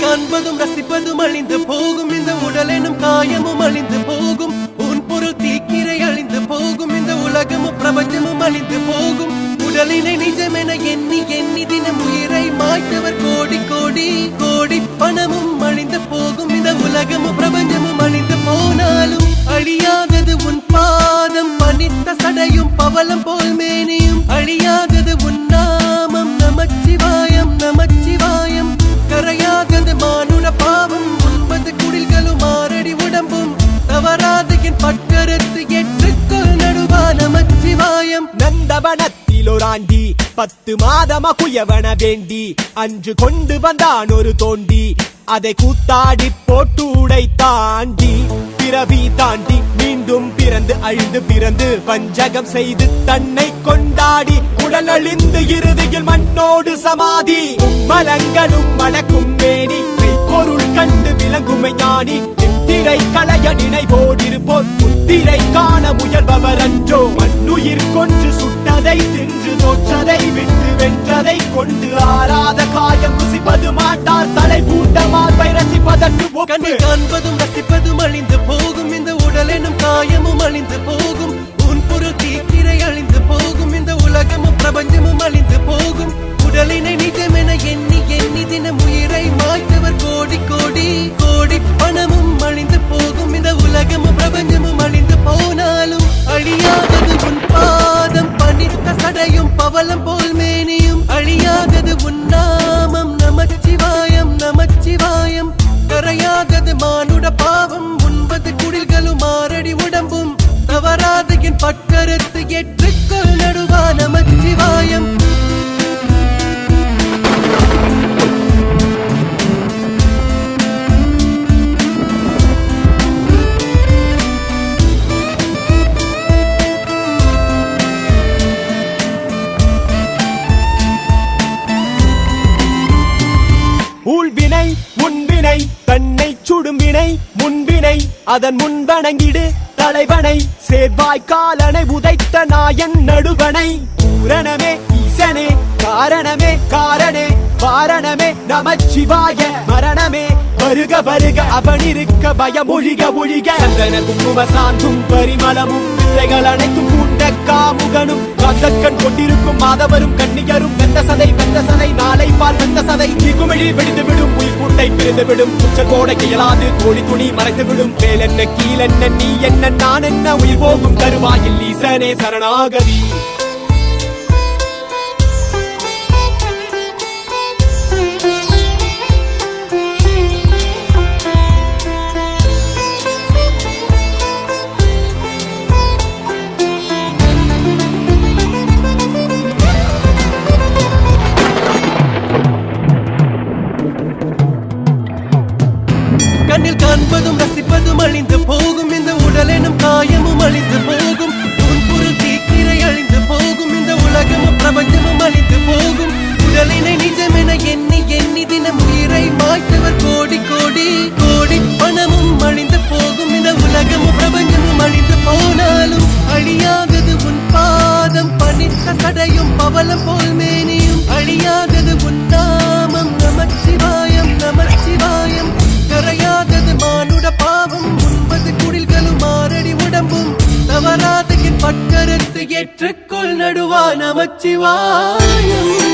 காண்பதும் ரசிப்பதும் அழிந்து போகும், இந்த உடல் எனும் காயமும் அழிந்து போகும், உன் பொருள் தீக்கிரை அழிந்து போகும், இந்த உலகமும் பிரபஞ்சமும் அழிந்து போகும். உடலினை நிஜமென எண்ணி எண்ணி தினம் உயிரை மாய்த்தவர் கோடி கோடி கோடி. பணமும் அழிந்து போகும், இந்த உலகமும் பிரபஞ்சமும் அழிந்து போனாலும் அழியாதது உன் பாதம். பனித்த சடையும் பவளம் போல் மேனியும் அழியாதது உன் நாமம். நமச்சிவாயம் நமச்சிவாயம். கரையாதது மானுட பாவம், 9 குடில்களும் 6 அடி உடம்பும். தவறாத என் பட்கரத்து ஏற்றுக்கொள் நடுவா நமச்சிவாயம். நந்தவனத்தில் ஒரு ஆண்டி 10 மாதமா குயவன வேண்டி அன்று கொண்டு வந்தான் ஒரு தோண்டி. அதை கூத்தாடி போட்டு உடை தாண்டி பிறவி தாண்டி மீண்டும் பிறந்து அழிந்து பிறந்து வஞ்சகம் செய்து தன்னை கொண்டாடி உடல் அழிந்து இறுதியில் மண்ணோடு சமாதி. மலங்களும் மணக்கும் மேனி பொருள் கண்டு விளங்குமை ஞானி. திரை களைய நினைவோடிருப்போர் முத்திரை காண முயல்பவர் அன்றோ. மண்ணுயிர் கொன்று சுட்டதை தின்று தோற்றதை விட்டு வென்றதை கொண்டு ஆறாத காயம் ருசிப்பது மாட்டார். தலை பூண்ட மார்பை ரசிப்பதற்கு கண்ணை காண்பதும் ரசிப்பதும் அழிந்து போகும், இந்த உடல் எனும் காயமும் அழிந்து போகும், உன் பொருள் தீக்கிரை அழிந்து போகும், இந்த உலகமும் பிரபஞ்சமும் அழிந்து போகும். உடலினை நிஜமென எண்ணி எண்ணி தினம் உயிரை மாய்த்தவர் கோடி கோடி கோடி. பணமும் அழிந்து போகும், இந்த உலகமும் பிரபஞ்சமும் அழிந்து போனாலும் அழியாதது உன் பாதம். பனித்த சடையும் பவளம் போல் மேனியும் அழியாதது உன் நாமம். நமச்சிவாயம் நமச்சிவாயம். கரையாதது மானுட பாவம், 9 குடில்களும் 6 அடி உடம்பும். தவறாத என் பட்கரத்து ஏற்றுக்கொள் நடுவா நமச்சிவாயம். ஊழ்வினை உன்வினை தன்னை சுடும்பினை முன்பினை அதன் முன்வணங்கிடு தலைவனை. சேர்வாய்க்காலனை உதைத்த நாயன் நடுவனை. பூரணமே ஈசனே காரணமே காரணே வாரணமே நமச்சிவாய. மரணமே வருக வருக அவனிருக்க பயம் ஒழிக ஒழிக. சந்தன குங்கும சாந்தும் பரிமளமும் பிள்ளைகள் அனைத்தும் கூட்ட காமுகனும் காந்தக்கண் கொண்டிருக்கும் மாதவரும் கன்னியரும். வெந்த சதை நாளை பால் வெந்த சதை குமிழி வெடித்து விடும். உயிர் கூட்டை பிரிந்து விடும். உச்ச கோடை இயலாது கோழி துணி மறைத்து விடும். மேல் என்ன கீழ் என்ன நீ என்ன நான் என்ன உயிர் போகும் தருவாயில் ஈசனே சரணாகதி. கண்ணில் காண்பதும் ரசிப்பதும் அழிந்து போகும், இந்த உடல் எனும் காயமும் அழிந்து போகும், உன் பொருள் தீக்கிரை அழிந்து போகும், இந்த உலகமும் பிரபஞ்சமும் அழிந்து போகும். உடலினை நிஜமென எண்ணி எண்ணி தினம் உயிரை மாய்த்தவர் கோடி கோடி கோடி. பணமும் அழிந்து போகும், இந்த உலகமும் பிரபஞ்சமும் அழிந்து போனாலும் அழியாதது உன் பாதம். பனித்த சடையும் பவளம் போல் மேனியும் அழியாதது உன் நாமம். நமச்சிவாயம் நமச்சிவாயம். கரையாதது மானுட பாவம், 9 குடில்களும் 6 அடி உடம்பும். தவறாத என் பட்கரத்து ஏற்றுக்கொள் நடுவா நமச்சிவாயம்.